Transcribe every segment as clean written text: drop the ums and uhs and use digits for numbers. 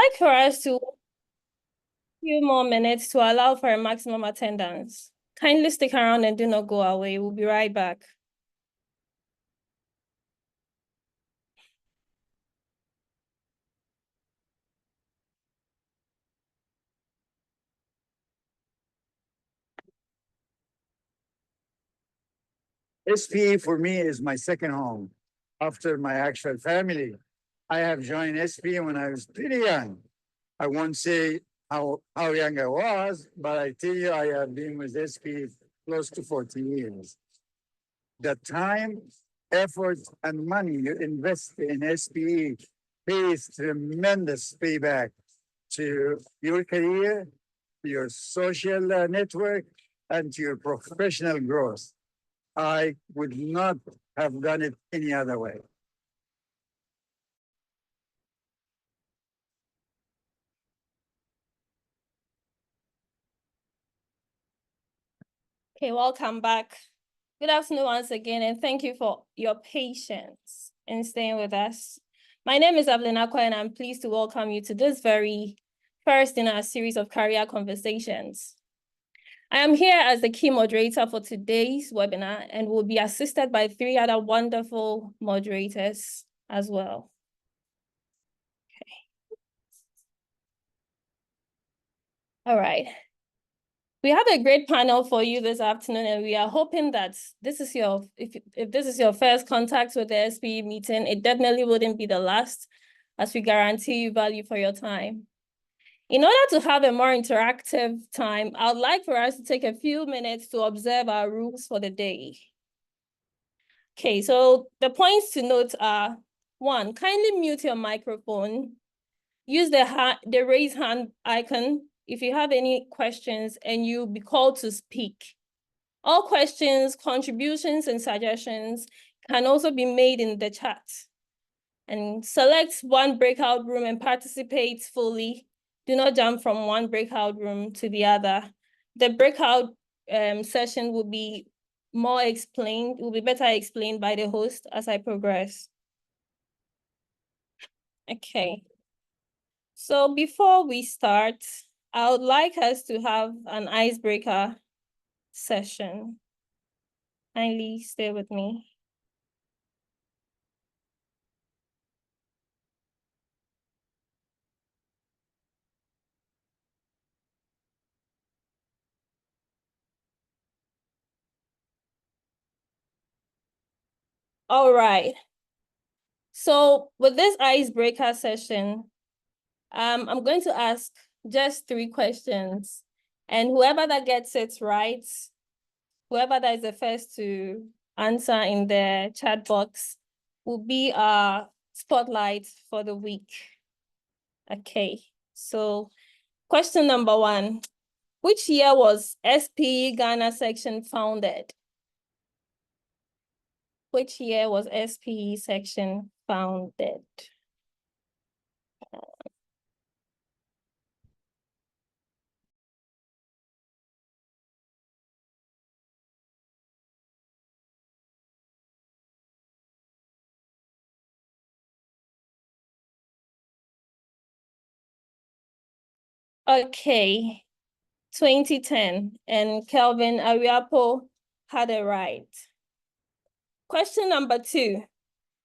like for us to few more minutes to allow for a maximum attendance. Kindly stick around and do not go away. We'll be right back. SPE for me is my second home after my actual family. I have joined SPE when I was pretty young. I won't say how young I was, but I tell you, I have been with SPE close to 40 years. The time, effort, and money you invest in SPE pays tremendous payback to your career, to your social network, and to your professional growth. I would not have done it any other way. Okay, welcome back. Good afternoon once again, and thank you for your patience in staying with us. My name is Evelyn Akwa, and I'm pleased to welcome you to this very first in our series of career conversations. I am here as the key moderator for today's webinar and will be assisted by 3 other wonderful moderators as well. Okay. All right. We have a great panel for you this afternoon, and we are hoping that this is if this is your first contact with the SPE meeting, it definitely wouldn't be the last, as we guarantee you value for your time. In order to have a more interactive time, I would like for us to take a few minutes to observe our rules for the day. Okay, so the points to note are: 1, kindly mute your microphone. Use the raise hand icon if you have any questions and you'll be called to speak. All questions, contributions, and suggestions can also be made in the chat. And select one breakout room and participate fully. Do not jump from one breakout room to the other. The breakout session will be better explained by the host as I progress. Okay. So before we start, I would like us to have an icebreaker session. Kindly stay with me. All right. So with this icebreaker session, I'm going to ask just 3 questions, and whoever that gets it right, whoever that is the first to answer in the chat box will be our spotlight for the week. Okay, so question number 1, which year was SPE Ghana section founded? Which year was SPE section founded? Okay, 2010, and Kelvin Ariapo had it right. Question number 2,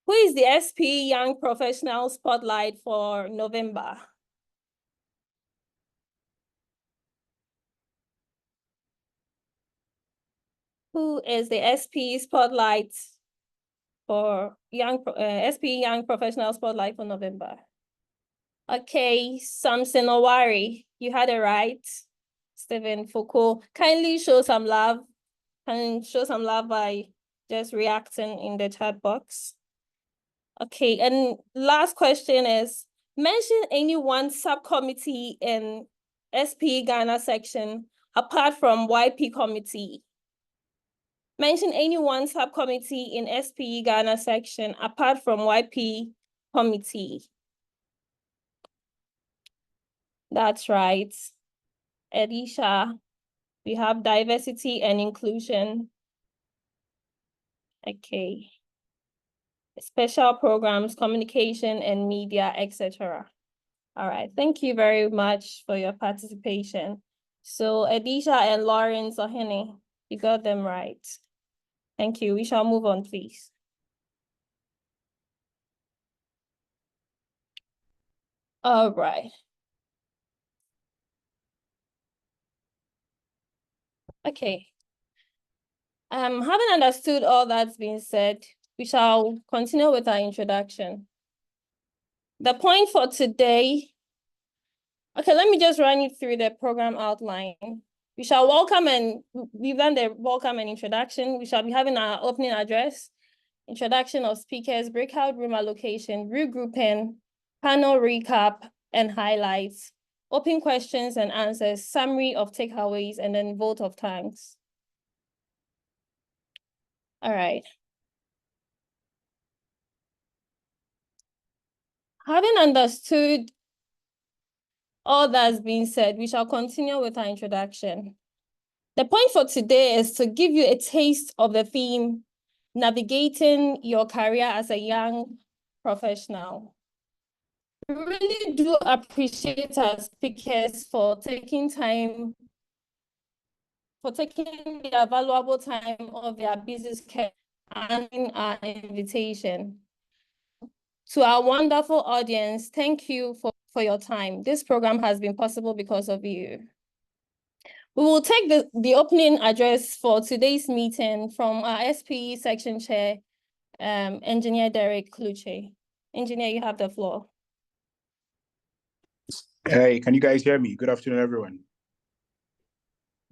who is the SPE Young Professional Spotlight for November? Who is the SPE Spotlight for SPE Young Professional Spotlight for November? Okay, Samson Owari, you had it right. Stephen Foucault, kindly show some love. Can show some love by just reacting in the chat box. Okay, and last question is, mention any one subcommittee in SPE Ghana section apart from YP committee. Mention any one subcommittee in SPE Ghana section apart from YP committee. That's right. Edisha, we have diversity and inclusion. Okay. Special programs, communication and media, etc. All right, thank you very much for your participation. So Adisha and Lawrence Ohene, you got them right. Thank you. We shall move on, please. All right. Okay. Having understood all that's been said, we shall continue with our introduction. The point for today, okay, let me just run you through the program outline. We shall we've done the welcome and introduction. We shall be having our opening address, introduction of speakers, breakout room allocation, regrouping, panel recap and highlights, open questions and answers, summary of takeaways, and then vote of thanks. All right. Having understood all that's been said, we shall continue with our introduction. The point for today is to give you a taste of the theme, navigating your career as a young professional. We really do appreciate our speakers for taking their valuable time of their busy schedule and our invitation. To our wonderful audience, thank you for your time. This program has been possible because of you. We will take the opening address for today's meeting from our SPE section chair, Engineer Derek Kluche. Engineer, you have the floor. Hey, can you guys hear me? Good afternoon, everyone.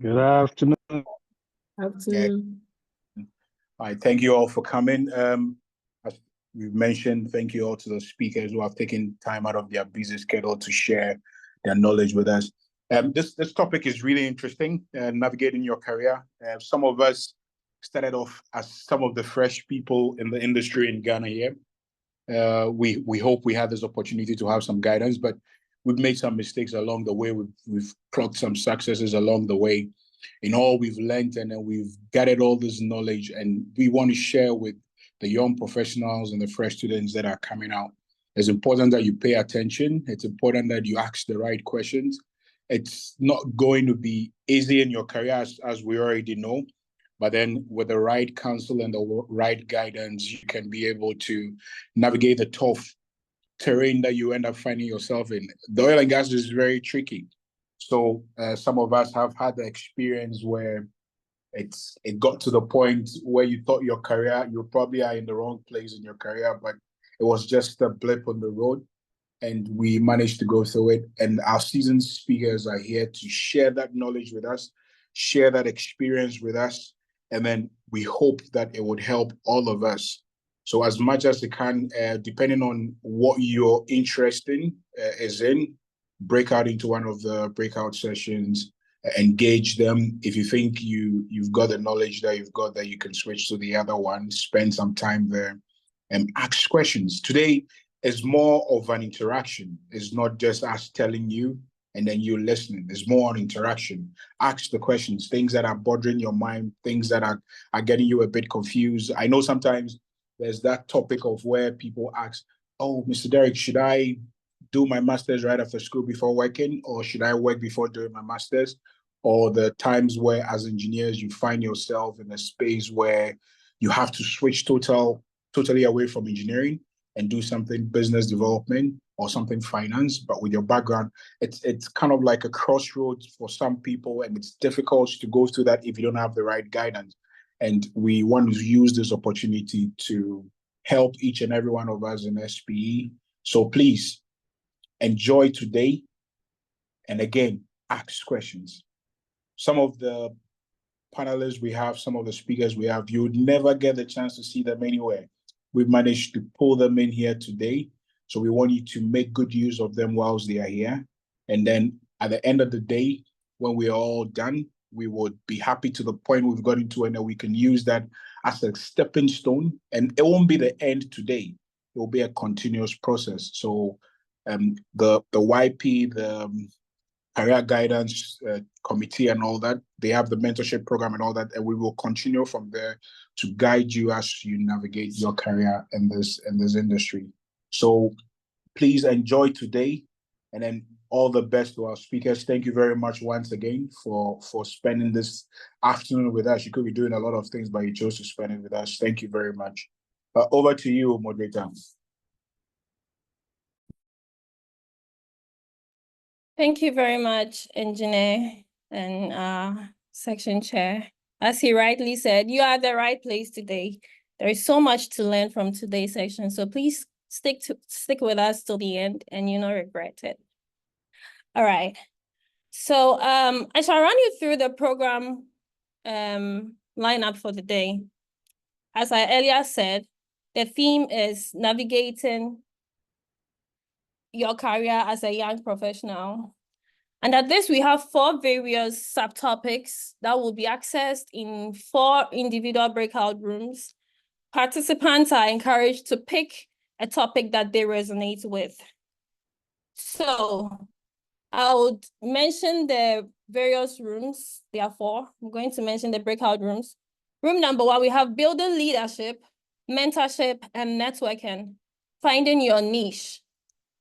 Good afternoon. Afternoon. Yeah. All right, thank you all for coming. As we've mentioned, thank you all to the speakers who have taken time out of their busy schedule to share their knowledge with us. This topic is really interesting, navigating your career. Some of us started off as some of the fresh people in the industry in Ghana here. We hope we had this opportunity to have some guidance, but we've made some mistakes along the way. We've clocked some successes along the way in all we've learned, and then we've gathered all this knowledge, and we want to share with the young professionals and the fresh students that are coming out. It's important that you pay attention. It's important that you ask the right questions. It's not going to be easy in your career, as we already know, but then with the right counsel and the right guidance, you can be able to navigate the tough terrain that you end up finding yourself in. The oil and gas is very tricky. So some of us have had the experience where it got to the point where you thought your career, you probably are in the wrong place in your career, but it was just a blip on the road, and we managed to go through it. And our seasoned speakers are here to share that knowledge with us, share that experience with us, and then we hope that it would help all of us. So as much as it can, depending on what your interest is in, break out into one of the breakout sessions, engage them. If you think you've got the knowledge that you've got, that you can switch to the other one, spend some time there and ask questions. Today is more of an interaction. It's not just us telling you and then you listening. There's more on interaction. Ask the questions, things that are bothering your mind, things that are getting you a bit confused. I know sometimes there's that topic of where people ask, oh, Mr. Derek, should I do my master's right after school before working, or should I work before doing my master's? Or the times where as engineers, you find yourself in a space where you have to switch totally away from engineering and do something business development or something finance, but with your background, it's kind of like a crossroads for some people, and it's difficult to go through that if you don't have the right guidance. And we want to use this opportunity to help each and every one of us in SPE. So please enjoy today. And again, ask questions. Some of the panelists we have, some of the speakers we have, you would never get the chance to see them anywhere. We've managed to pull them in here today. So we want you to make good use of them whilst they are here. And then at the end of the day, when we're all done, we would be happy to the point we've gotten to, and then we can use that as a stepping stone. And it won't be the end today. It will be a continuous process. So the YP, the career guidance committee and all that, they have the mentorship program and all that, and we will continue from there to guide you as you navigate your career in this industry. So please enjoy today. And then all the best to our speakers. Thank you very much once again for spending this afternoon with us. You could be doing a lot of things, but you chose to spend it with us. Thank you very much. Over to you, moderator. Thank you very much, Engineer and Section Chair. As he rightly said, you are at the right place today. There is so much to learn from today's section, so please stick with us till the end and you'll not regret it. All right. So I shall run you through the program lineup for the day. As I earlier said, the theme is navigating your career as a young professional. And at this, we have 4 various subtopics that will be accessed in 4 individual breakout rooms. Participants are encouraged to pick a topic that they resonate with. So I would mention the various rooms. There are 4. I'm going to mention the breakout rooms. Room number 1, we have building leadership, mentorship, and networking, finding your niche.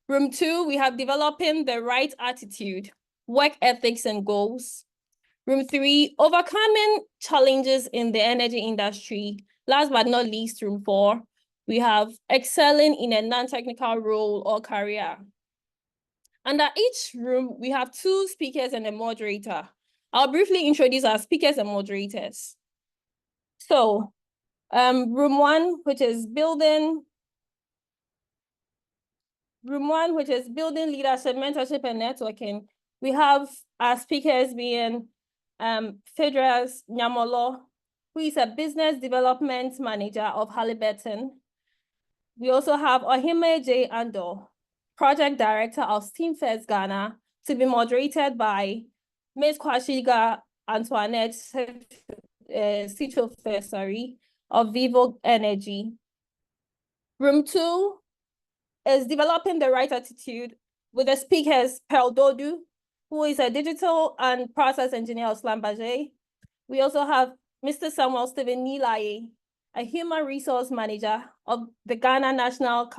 Room 2, we have developing the right attitude, work ethics and goals. Room 3, overcoming challenges in the energy industry. Last but not least, room 4, we have excelling in a non-technical role or career. Under each room, we have 2 speakers and a moderator. I'll briefly introduce our speakers and moderators. So, room 1, which is building leadership, mentorship, and networking. We have our speakers being Phaedras Nyamolo, who is a business development manager of Halliburton. We also have Ohime J. Ando, project director of Steamfest Ghana, to be moderated by Ms. Kwashiga Antoinette Sichofe, of Vivo Energy. Room 2 is developing the right attitude with the speakers Pearl Dodu, who is a digital and process engineer of Slambaje. We also have Mr. Samuel Stephen Nilaye, a human resource manager of the Ghana National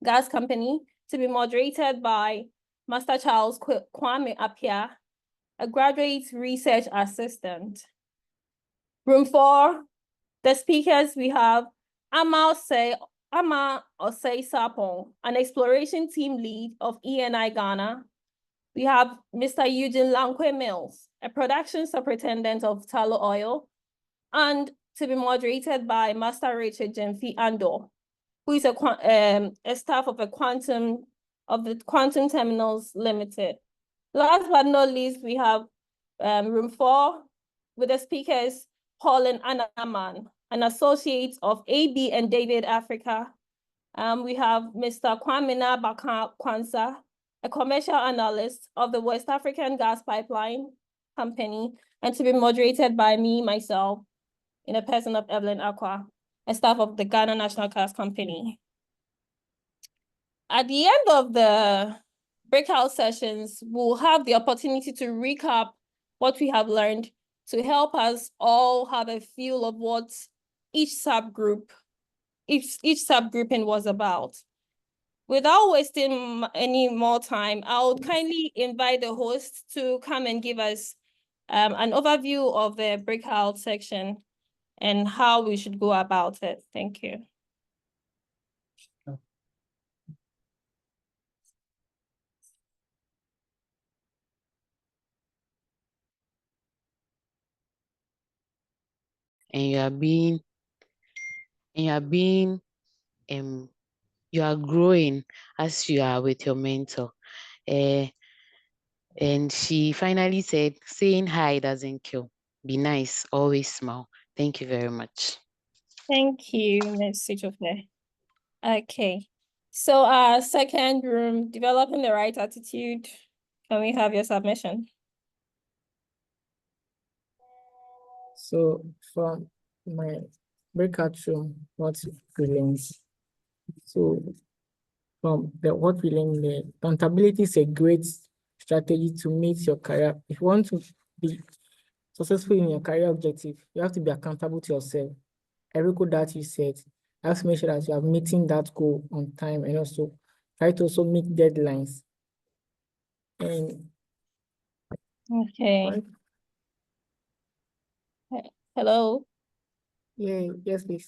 Gas Company, to be moderated by Master Charles Kwame Appiah, a graduate research assistant. Room 4, the speakers we have Ama Osei Sapong, an exploration team lead of ENI Ghana. We have Mr. Eugene Lankwe Mills, a production superintendent of Talo Oil, and to be moderated by Master Richard Jemfi Andor, who is a staff of the Quantum Terminals Limited. Last but not least, we have room 4 with the speakers Pauline Anaman, an associate of AB and David Africa. We have Mr. Kwamina Baka Kwanza, a commercial analyst of the West African Gas Pipeline Company, and to be moderated by me, myself, in a person of Evelyn Aqua, a staff of the Ghana National Gas Company. At the end of the breakout sessions, we'll have the opportunity to recap what we have learned to help us all have a feel of what each subgrouping was about. Without wasting any more time, I would kindly invite the host to come and give us an overview of the breakout section and how we should go about it. Thank you. And you are growing as you are with your mentor. And she finally said, saying hi doesn't kill. Be nice, always smile. Thank you very much. Thank you, Ms. Sichofe. Okay, so our second room, developing the right attitude. Can we have your submission? So from my breakout room, what we learned. So from what we learned there, accountability is a great strategy to meet your career. If you want to be successful in your career objective, you have to be accountable to yourself. Every goal that you set, you have to make sure that you are meeting that goal on time, and also try to also meet deadlines. And Okay. Hello. yeah, yes, please.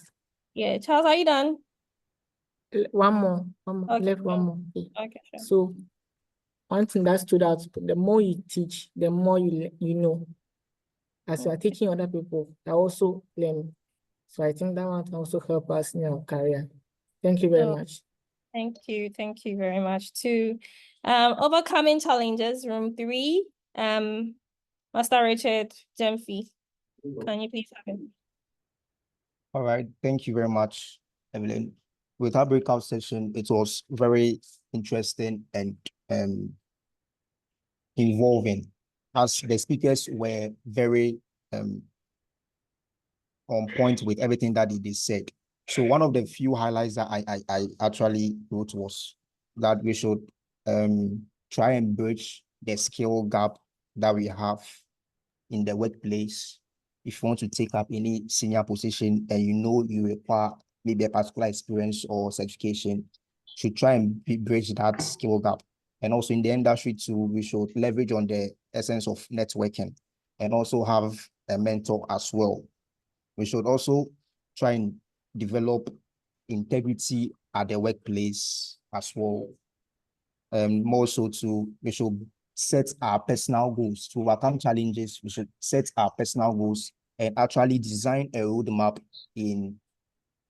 Yeah, Charles, are you done? One more, Okay, left one sure. more. Yeah. Okay, sure. So one thing that stood out, the more you teach, the more you know. As you are teaching other people, they also learn. So I think that one can also help us in our career. Thank you very Oh, much. thank you. Thank you very much too. Overcoming challenges, room 3. Master Richard Jemfi, can you please have it? All right, thank you very much, Evelyn. With our breakout session, it was very interesting and involving, as the speakers were very on point with everything that they said. So one of the few highlights that I actually wrote was that we should try and bridge the skill gap that we have in the workplace. If you want to take up any senior position and you know you require maybe a particular experience or certification, should try and bridge that skill gap. And also in the industry too, we should leverage on the essence of networking and also have a mentor as well. We should also try and develop integrity at the workplace as well. More so we should set our personal goals to overcome challenges. We should set our personal goals and actually design a roadmap in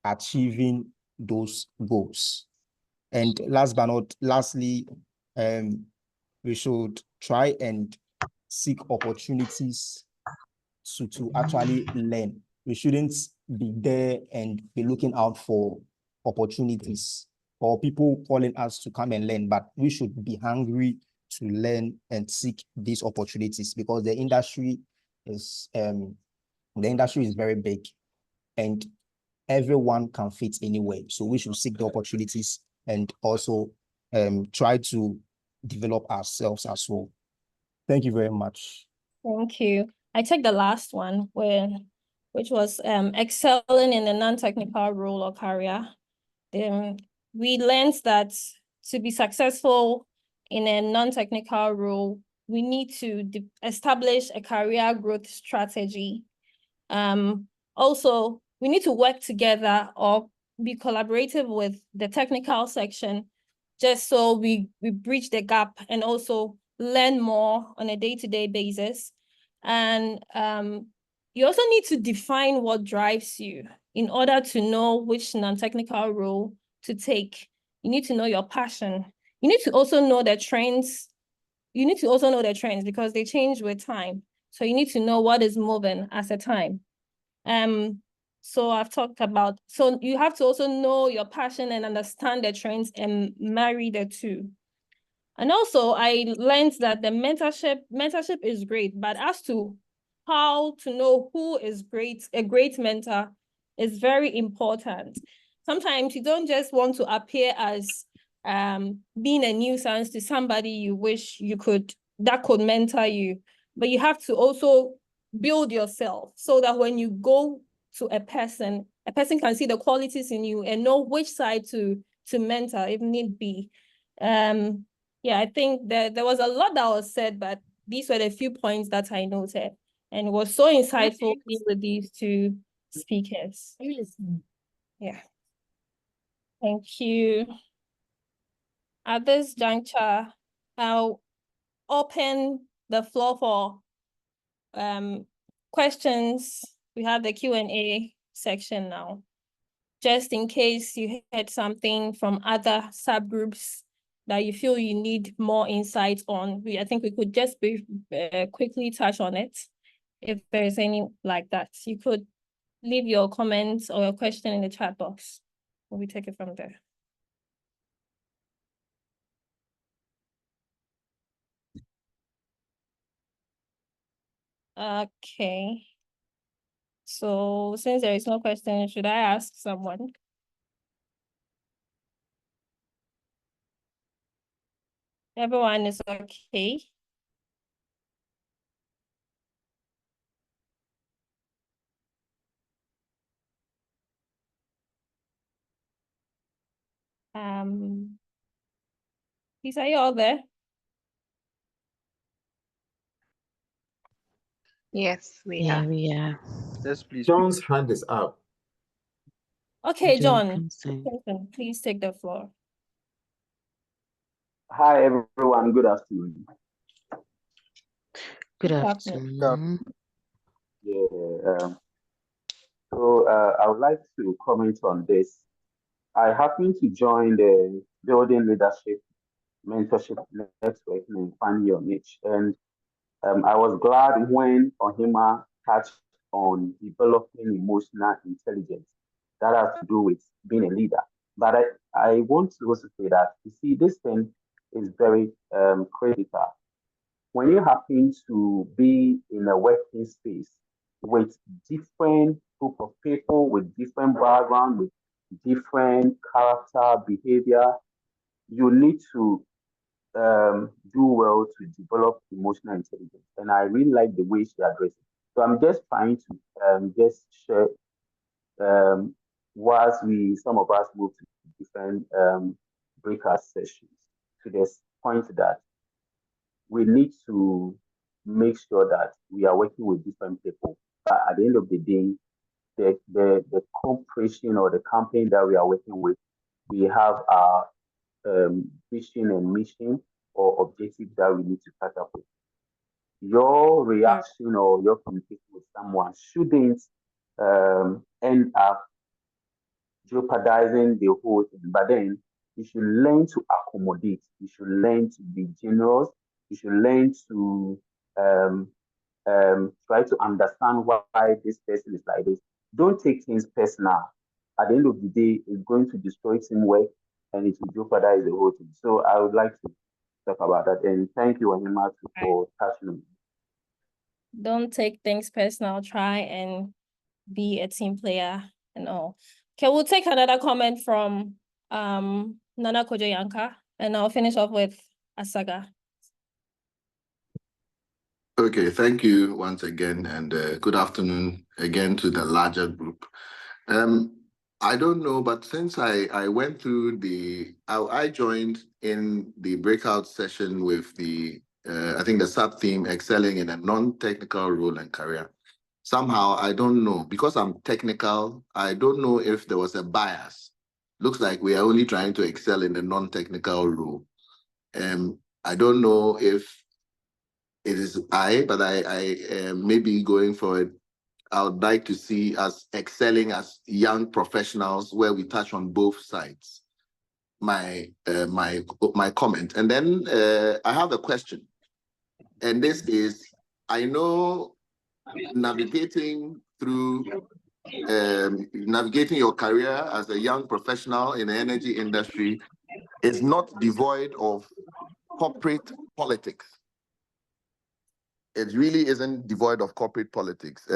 achieving those goals. And lastly, we should try and seek opportunities to actually learn. We shouldn't be there and be looking out for opportunities or people calling us to come and learn, but we should be hungry to learn and seek these opportunities because the industry is very big and everyone can fit anywhere. So we should seek the opportunities and also try to develop ourselves as well. Thank you very much. Thank you. I took the last one which was excelling in a non-technical role or career. We learned that to be successful in a non-technical role, we need to establish a career growth strategy. Also, we need to work together or be collaborative with the technical section just so we bridge the gap and also learn more on a day-to-day basis. And you also need to define what drives you in order to know which non-technical role to take. You need to know your passion. You need to also know the trends. You need to also know the trends because they change with time. So you need to know what is moving at a time. So I've talked about, so you have to also know your passion and understand the trends and marry the two. And also I learned that the mentorship is great, but as to how to know who is a great mentor is very important. Sometimes you don't just want to appear as being a nuisance to somebody you wish that could mentor you, but you have to also build yourself so that when you go to a person can see the qualities in you and know which side to mentor if need be. Yeah, I think that there was a lot that was said, but these were the few points that I noted, and it was so insightful with these two speakers. Yeah. Thank you. At this juncture, I'll open the floor for questions. We have the Q&A section now. Just in case you heard something from other subgroups that you feel you need more insight on, I think we could just quickly touch on it. If there's any like that, you could leave your comments or your question in the chat box. We take it from there. Okay. So since there is no question, should I ask someone? Everyone is okay. Please, are you all there? Yes, we Yeah, are. we are. Yes, please. John's hand is up. Okay, John John, Kingston. please take the floor. Hi everyone, good afternoon. Good Afternoon. afternoon. Yeah, I would like to comment on this. I happen to join the Building Leadership Mentorship Network in Find Your Niche, and I was glad when Ohima touched on developing emotional intelligence. That has to do with being a leader. But I want to also say that, you see, this thing is very critical. When you happen to be in a working space with different group of people, with different background, with different character, behavior, you need to do well to develop emotional intelligence. And I really like the way she addressed it. So I'm just trying to just share whilst some of us move to different breakout sessions to this point that we need to make sure that we are working with different people. But at the end of the day, the corporation or the company that we are working with, we have our vision and mission or objectives that we need to catch up with. Your reaction or your communication with someone shouldn't end up jeopardizing the whole thing. But then you should learn to accommodate. You should learn to be generous. You should learn to try to understand why this person is like this. Don't take things personal. At the end of the day, it's going to destroy teamwork and it will jeopardize the whole thing. So I would like to talk about that. And thank you, Ohima, for touching on. Don't take things personal. Try and be a team player and all. Okay, we'll take another comment from Nana Kojo-Yanka, and I'll finish off with Asaga. Okay, thank you once again, and good afternoon again to the larger group. I don't know, but since I went through I joined in the breakout session with I think the sub-theme, excelling in a non-technical role and career. Somehow, I don't know, because I'm technical, I don't know if there was a bias. Looks like we are only trying to excel in the non-technical role. I don't know if it is but I maybe going forward, I would like to see us excelling as young professionals where we touch on both sides. My comment. And then I have a question. And this is, I know navigating your career as a young professional in the energy industry is not devoid of corporate politics. It really isn't devoid of corporate politics.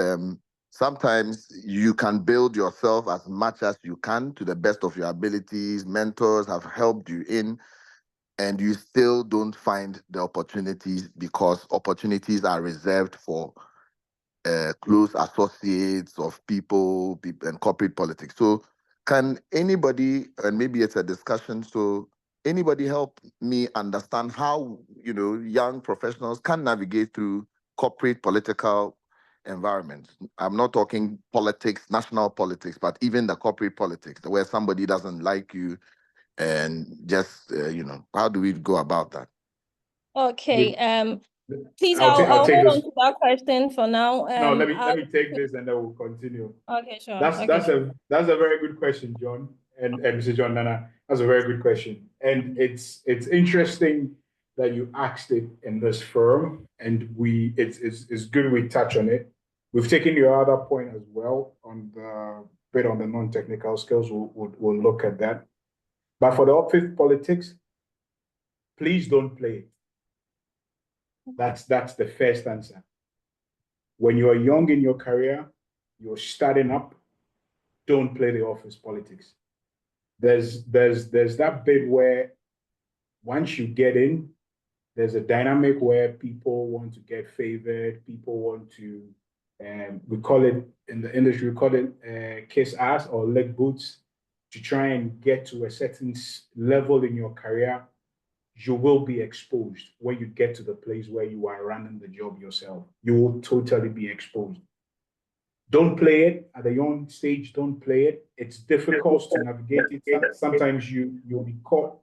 Sometimes you can build yourself as much as you can to the best of your abilities. Mentors have helped you in, and you still don't find the opportunities because opportunities are reserved for close associates of people and corporate politics. So can anybody, and maybe it's a discussion, so anybody help me understand how, young professionals can navigate through corporate political environments? I'm not talking politics, national politics, but even the corporate politics, where somebody doesn't like you and just, how do we go about that? Okay, please, I'll I'll take hold this. on to that question for now. No, let me take this and then we'll continue. Okay, sure. That's a very good question, John and Mr. John Nana. That's a very good question, and it's interesting that you asked it in this forum, and it's good we touch on it. We've taken your other point as well on the bit on the non-technical skills. We'll look at that, but for the office politics, please don't play it. That's the first answer. When you are young in your career, you're starting up, don't play the office politics. There's that bit where once you get in, there's a dynamic where people want to get favored, people want to, we call it in the industry, we call it kiss ass or leg boots, to try and get to a certain level in your career you will be exposed when you get to the place where you are running the job yourself. You will totally be exposed. Don't play it at a young stage. Don't play it. It's difficult to navigate it. Sometimes you'll be caught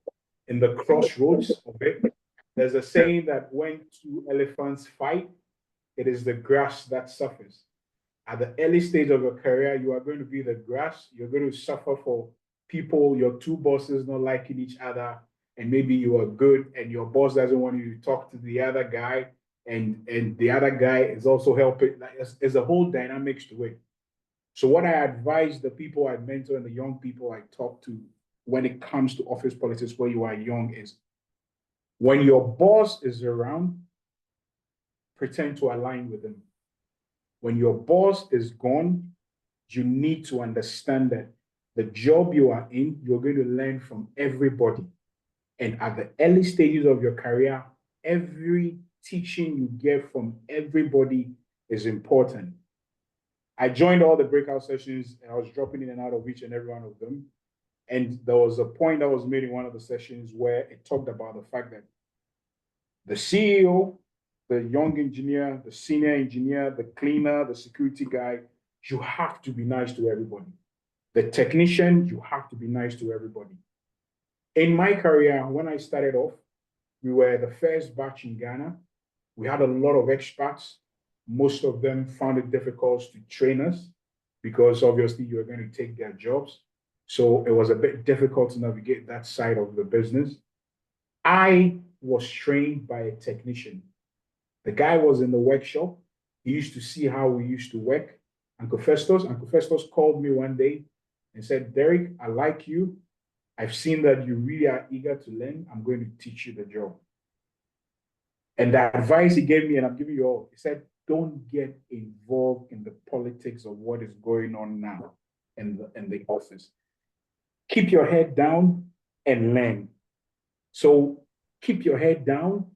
in the crossroads of it. There's a saying that when two elephants fight, it is the grass that suffers. At the early stage of your career, you are going to be the grass. You're going to suffer for people, your two bosses not liking each other, and maybe you are good and your boss doesn't want you to talk to the other guy, and the other guy is also helping. Like, there's a whole dynamics to it. So what I advise the people I mentor and the young people I talk to when it comes to office politics where you are young is, when your boss is around, pretend to align with him. When your boss is gone, you need to understand that the job you are in, you're going to learn from everybody. And at the early stages of your career, every teaching you get from everybody is important. I joined all the breakout sessions and I was dropping in and out of each and every one of them. And there was a point that was made in one of the sessions where it talked about the fact that the CEO, the young engineer, the senior engineer, the cleaner, the security guy, you have to be nice to everybody. The technician, you have to be nice to everybody. In my career, when I started off, we were the first batch in Ghana. We had a lot of expats. Most of them found it difficult to train us because obviously you were going to take their jobs. So it was a bit difficult to navigate that side of the business. I was trained by a technician. The guy was in the workshop. He used to see how we used to work. Uncle Festus called me one day and said, Derek, I like you. I've seen that you really are eager to learn. I'm going to teach you the job. And the advice he gave me, and I'm giving you all, he said, don't get involved in the politics of what is going on now in the office. Keep your head down and learn. So keep your head down,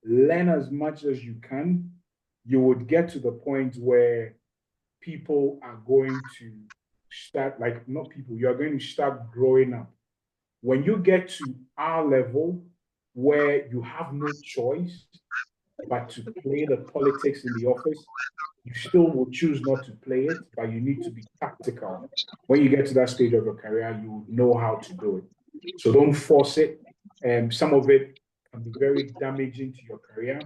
learn as much as you can. You would get to the point where people are going to start, like not people, you're going to start growing up. When you get to our level where you have no choice but to play the politics in the office, you still will choose not to play it, but you need to be tactical. When you get to that stage of your career, you know how to do it. So don't force it. Some of it can be very damaging to your career.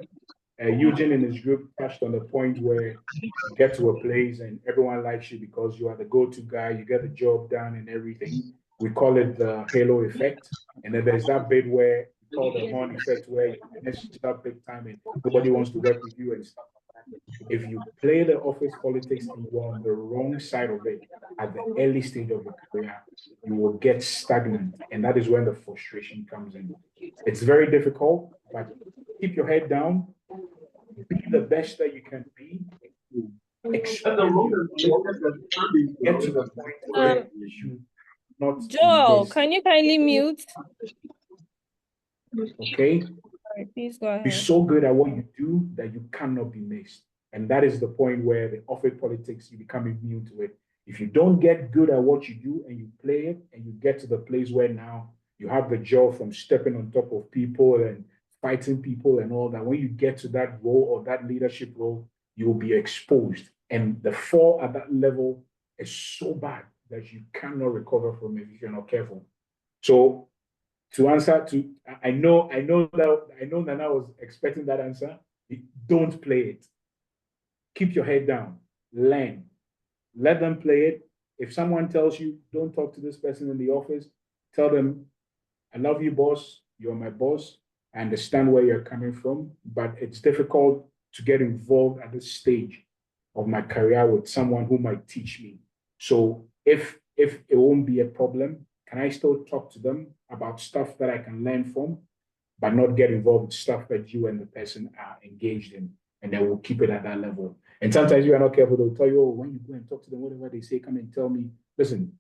Eugene and his group touched on the point where you get to a place and everyone likes you because you are the go-to guy, you get the job done and everything. We call it the halo effect. And then there's that bit where we call the horn effect, where you mess up big time and nobody wants to work with you and stuff like that. If you play the office politics and you're on the wrong side of it at the early stage of your career, you will get stagnant. And that is when the frustration comes in. It's very difficult, but keep your head down, be the best that you can be, expand your get to the point where you not Joel, can you kindly mute? Okay? Right, please go Be ahead. so good at what you do that you cannot be missed. And that is the point where the office politics, you become immune to it. If you don't get good at what you do and you play it and you get to the place where now you have the joy from stepping on top of people and fighting people and all that, when you get to that role or that leadership role, you will be exposed. And the fall at that level is so bad that you cannot recover from it if you're not careful. So to answer to, I know Nana was expecting that answer. Don't play it. Keep your head down. Learn. Let them play it. If someone tells you, don't talk to this person in the office, tell them, I love you, boss. You're my boss. I understand where you're coming from, but it's difficult to get involved at this stage of my career with someone who might teach me. So if it won't be a problem, can I still talk to them about stuff that I can learn from, but not get involved with stuff that you and the person are engaged in, and then we'll keep it at that level. And sometimes you are not careful, they'll tell you, oh, when you go and talk to them, whatever they say, come and tell me. Listen,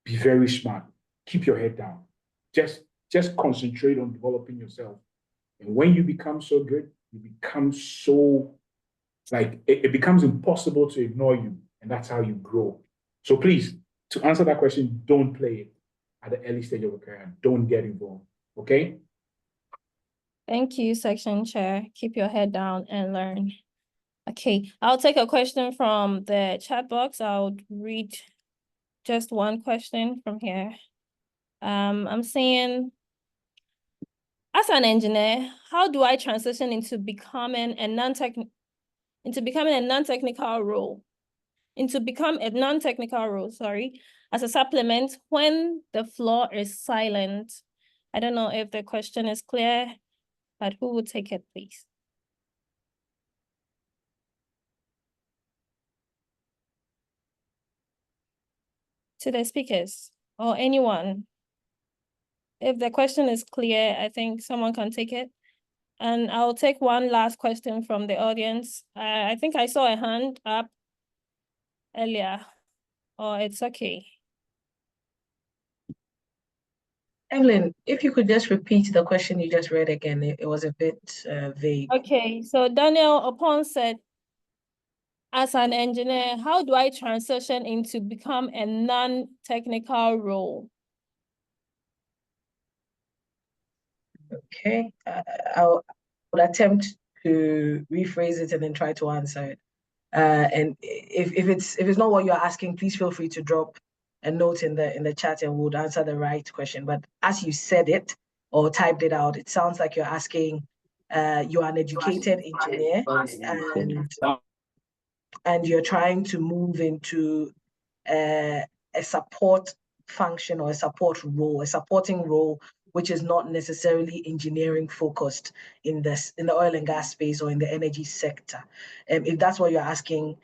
be very smart. Keep your head down. Just concentrate on developing yourself. And when you become so good, you become so, like, it becomes impossible to ignore you. And that's how you grow. So please, to answer that question, don't play it at the early stage of your career. Don't get involved. Okay? Thank you, section chair. Keep your head down and learn. Okay, I'll take a question from the chat box. I'll read just one question from here. I'm saying, as an engineer, how do I transition into becoming a non-technical role? Sorry, as a supplement when the floor is silent. I don't know if the question is clear, but who would take it, please? To the speakers or anyone. If the question is clear, I think someone can take it. And I'll take one last question from the audience. I think I saw a hand up earlier, or it's okay. Evelyn, if you could just repeat the question you just read again, it was a bit vague. Okay, so Daniel Upon said, as an engineer, how do I transition into become a non-technical role? Okay, I would attempt to rephrase it and then try to answer it. And if it's not what you're asking, please feel free to drop a note in the chat and we'll answer the right question. But as you said it or typed it out, it sounds like you're asking, you're an educated engineer and you're trying to move into a support function or a support role, a supporting role, which is not necessarily engineering focused in the oil and gas space or in the energy sector. If that's what you're asking,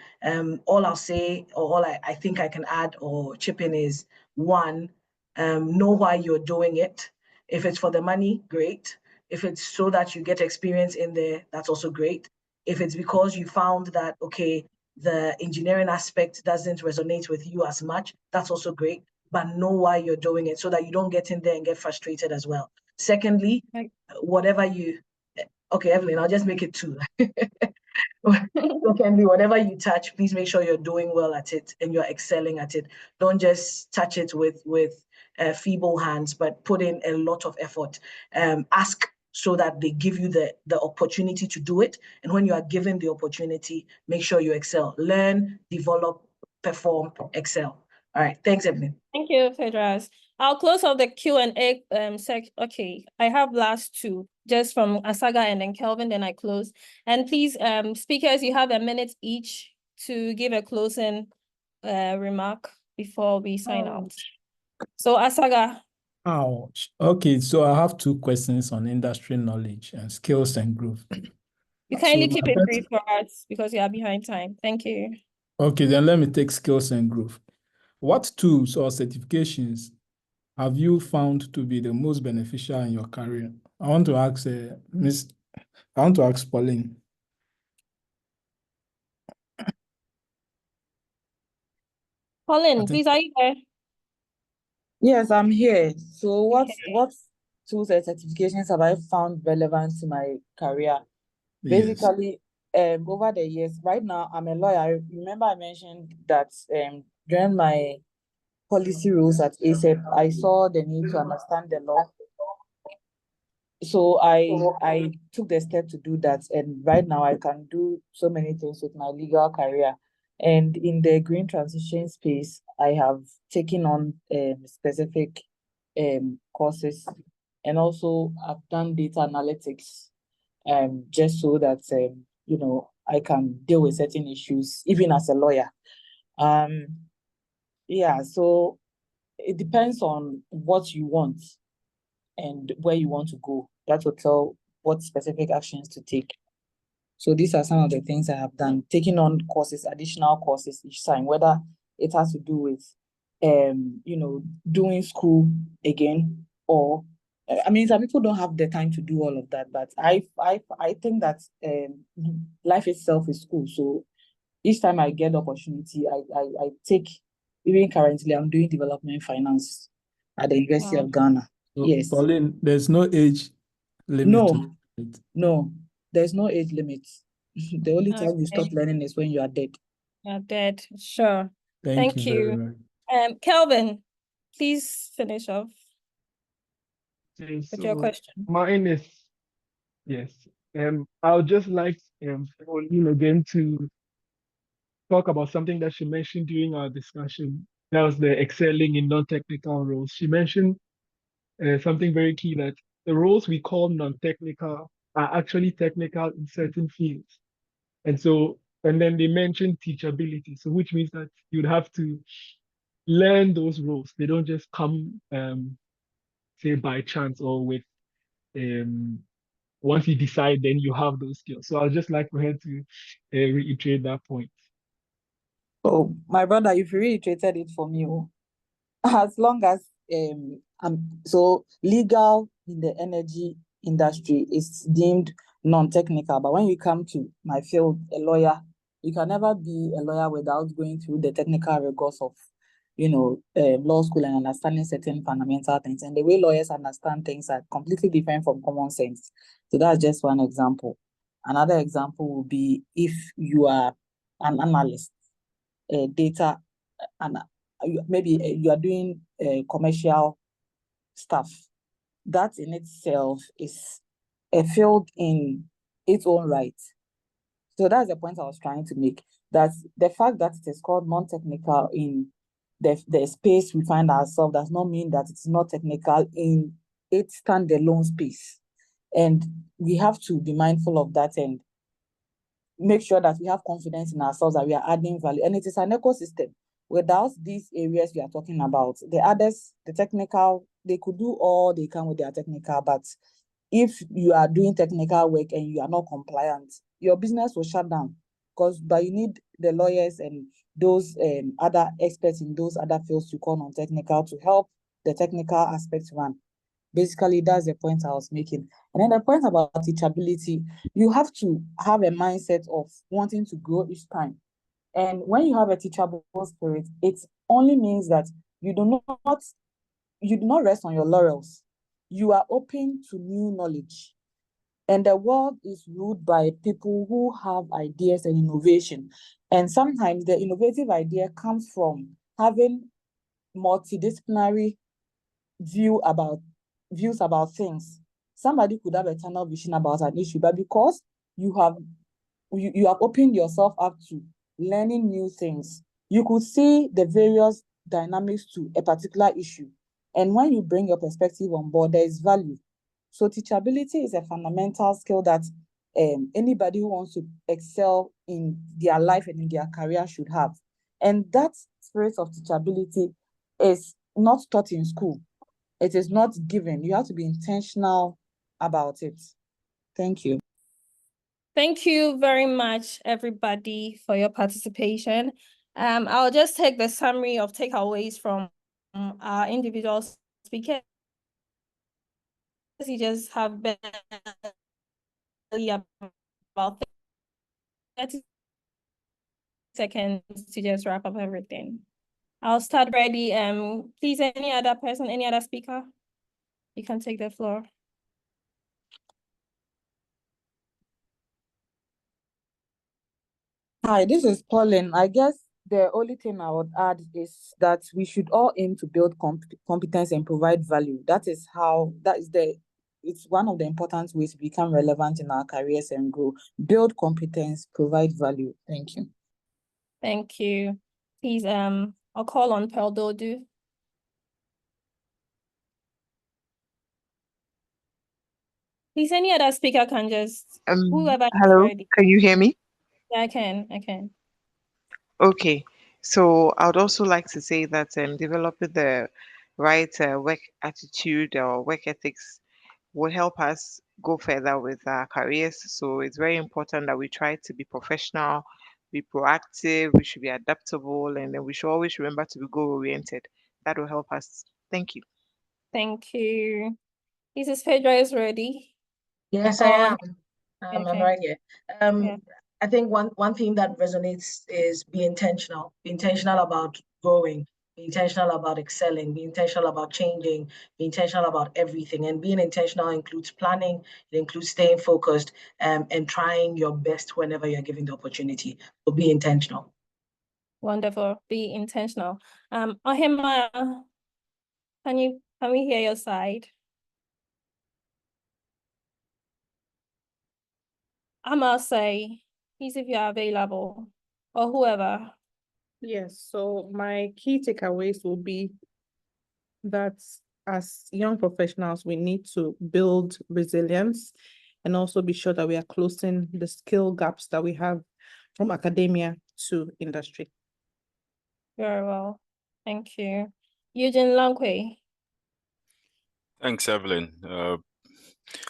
all I'll say, or all I think I can add or chip in is, one, know why you're doing it. If it's for the money, great. If it's so that you get experience in there, that's also great. If it's because you found that, okay, the engineering aspect doesn't resonate with you as much, that's also great. But know why you're doing it so that you don't get in there and get frustrated as well. Secondly, whatever you, okay, Evelyn, I'll just make it two. Secondly, whatever you touch, please make sure you're doing well at it and you're excelling at it. Don't just touch it with feeble hands, but put in a lot of effort. Ask so that they give you the opportunity to do it. And when you are given the opportunity, make sure you excel. Learn, develop, perform, excel. All right, thanks, Evelyn. Thank you, Pedras. I'll close off the Q&A Okay, I have last two, just from Asaga and then Kelvin, then I close. And please, speakers, you have a minute each to give a closing remark before we sign out. So Asaga. Ouch. Okay, so I have two questions on industry knowledge and skills and growth. You kindly So keep my it first- brief for us because you are behind time. Thank you. Okay, then let me take skills and growth. What tools or certifications have you found to be the most beneficial in your career? I want to ask Pauline. Pauline, please, are you there? Yes, I'm here. So what Okay. tools and certifications have I found relevant to my career? Yes. Basically, over the years, right now I'm a lawyer. I remember I mentioned that during my policy rules at ASEP, I saw the need to understand the law. So I took the step to do that, and right now I can do so many things with my legal career. And in the green transition space, I have taken on specific courses, and also I've done data analytics, just so that you know, I can deal with certain issues even as a lawyer. Yeah, so it depends on what you want and where you want to go. That will tell what specific actions to take. So these are some of the things I have done, taking on courses, additional courses each time, whether it has to do with, you know, doing school again, or, I mean, some people don't have the time to do all of that, but I think that life itself is school. So each time I get the opportunity, I take, even currently, I'm doing development finance at the University of Ghana. So, Yes. Pauline, there's no age limit No, to it. no, there's no age limit. The only time you stop Okay. learning is when you are dead. You're dead. Sure. Thank you Thank very you. much. Kelvin, please finish off Okay, with your so question. mine is Yes. I would just like Pauline again to talk about something that she mentioned during our discussion. That was the excelling in non-technical roles. She mentioned something very key, that the roles we call non-technical are actually technical in certain fields. And so, and then they mentioned teachability. So which means that you'd have to learn those roles. They don't just come say by chance or with once you decide, then you have those skills. So I'd just like for her to reiterate that point. Oh, my brother, you've reiterated it for me. Oh. As long as so legal in the energy industry is deemed non-technical, but when you come to my field, a lawyer, you can never be a lawyer without going through the technical rigors of law school and understanding certain fundamental things. And the way lawyers understand things are completely different from common sense. So that's just one example. Another example would be if you are an analyst, data, and maybe you are doing commercial stuff. That in itself is a field in its own right. So that's the point I was trying to make. That the fact that it is called non-technical in the space we find ourselves does not mean that it's not technical in its standalone space. And we have to be mindful of that and make sure that we have confidence in ourselves that we are adding value. And it is an ecosystem. Without these areas we are talking about, the others, the technical, they could do all they can with their technical, but if you are doing technical work and you are not compliant, your business will shut down. But you need the lawyers and those other experts in those other fields you call non-technical to help the technical aspects run. Basically, that's the point I was making. And then the point about teachability, you have to have a mindset of wanting to grow each time. And when you have a teachable spirit, it only means that you do not rest on your laurels. You are open to new knowledge. And the world is ruled by people who have ideas and innovation. And sometimes the innovative idea comes from having multidisciplinary views about things. Somebody could have a tunnel vision about an issue, but because you have opened yourself up to learning new things, you could see the various dynamics to a particular issue. And when you bring your perspective on board, there is value. So teachability is a fundamental skill that anybody who wants to excel in their life and in their career should have. And that spirit of teachability is not taught in school. It is not given. You have to be intentional about it. Thank you. Thank you very much, everybody, for your participation. I'll just take the summary of takeaways from our individual speakers. You just have been about 30 seconds to just wrap up everything. I'll start ready. Please, any other person, any other speaker? You can take the floor. Hi, this is Pauline. I guess the only thing I would add is that we should all aim to build competence and provide value. It's one of the important ways to become relevant in our careers and grow. Build competence, provide value. Thank you. Thank you. Please, I'll call on Pearl Dodu. Please, any other speaker can just, whoever is Hello, ready. can you hear me? Yeah, I can. Okay, so I would also like to say that developing the right work attitude or work ethics will help us go further with our careers. So it's very important that we try to be professional, be proactive, we should be adaptable, and then we should always remember to be goal-oriented. That will help us. Thank you. Thank you. Mrs. Pedro is ready. Yes, I am. Okay. I'm right here. Yeah. I think one thing that resonates is be intentional. Be intentional about growing. Be intentional about excelling. Be intentional about changing. Be intentional about everything. And being intentional includes planning. It includes staying focused and trying your best whenever you're given the opportunity. So be intentional. Wonderful. Be intentional. Ohima, can we hear your side? Amasai, please, if you are available, or whoever. Yes, so my key takeaways will be that as young professionals, we need to build resilience and also be sure that we are closing the skill gaps that we have from academia to industry. Very well. Thank you. Eugene Lankwe. Thanks, Evelyn.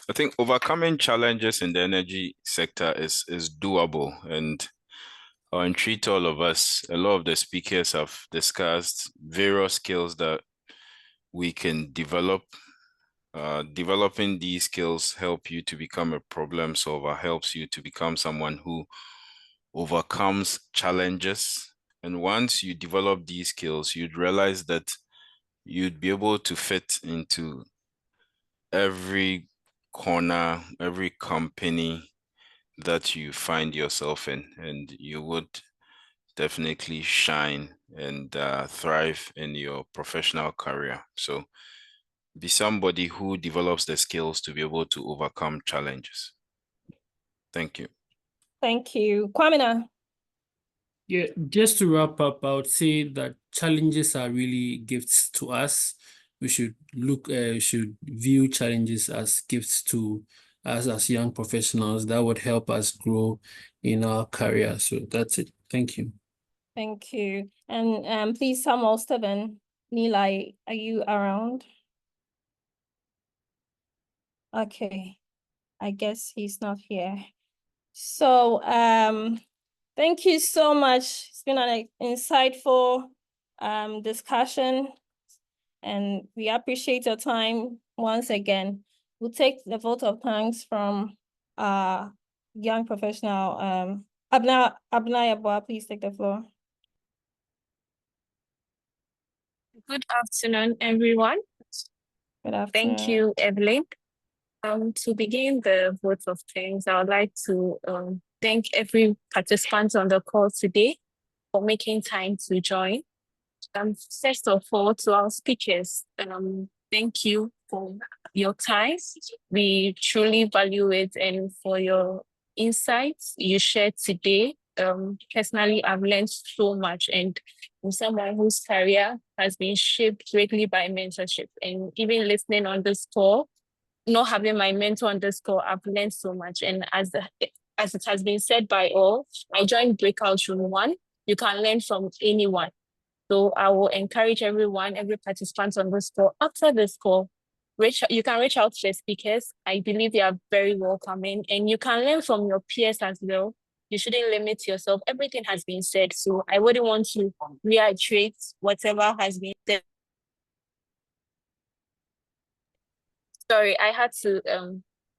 I think overcoming challenges in the energy sector is doable, and I'll entreat all of us. A lot of the speakers have discussed various skills that we can develop. Developing these skills help you to become a problem solver, helps you to become someone who overcomes challenges. And once you develop these skills, you'd realize that you'd be able to fit into every corner, every company that you find yourself in, and you would definitely shine and thrive in your professional career. So be somebody who develops the skills to be able to overcome challenges. Thank you. Thank you. Kwamina. Yeah, just to wrap up, I would say that challenges are really gifts to us. We should should view challenges as gifts to us as young professionals that would help us grow in our career. So that's it. Thank you. Thank you. And please, Samuel Steven, Nilai, are you around? Okay, I guess he's not here. So thank you so much. It's been an insightful discussion, and we appreciate your time once again. We'll take the vote of thanks from our young professional. Abna Yabwa, please take the floor. Good afternoon, everyone. Good afternoon. Thank you, Evelyn. To begin the vote of thanks, I would like to thank every participant on the call today for making time to join. First of all, to our speakers, thank you for your time. We truly value it, and for your insights you shared today. Personally, I've learned so much, and I'm someone whose career has been shaped greatly by mentorship, and even listening on this call, not having my mentor on this call, I've learned so much. And as it has been said by all, I joined Breakout Room 1. You can learn from anyone. So I will encourage everyone, every participant on this call, after this call, you can reach out to the speakers. I believe they are very welcoming, and you can learn from your peers as well. You shouldn't limit yourself. Everything has been said, so I wouldn't want to reiterate whatever has been said. Sorry, I had to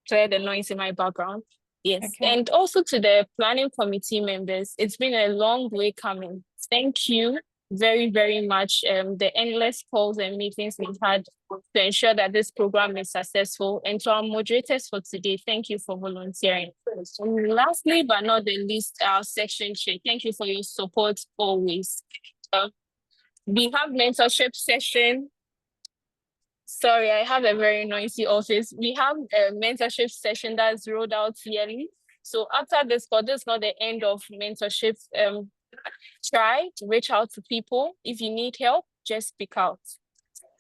clear the noise in my background. Yes, okay. And also to the planning committee members, it's been a long way coming. Thank you very, very much. The endless calls and meetings we've had to ensure that this program is successful. And to our moderators for today, thank you for volunteering. And lastly, but not the least, our section chair, thank you for your support always. We have mentorship session. Sorry, I have a very noisy office. We have a mentorship session that's rolled out yearly. So after this call, this is not the end of mentorship. Try to reach out to people. If you need help, just speak out.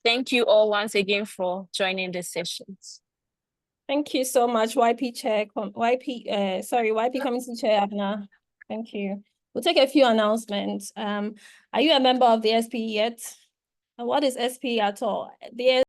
Thank you all once again for joining the sessions. Thank you so much, YP Chair, YP Committee Chair Abna. Thank you. We'll take a few announcements. Are you a member of the SPE yet? And what is SPE at all? The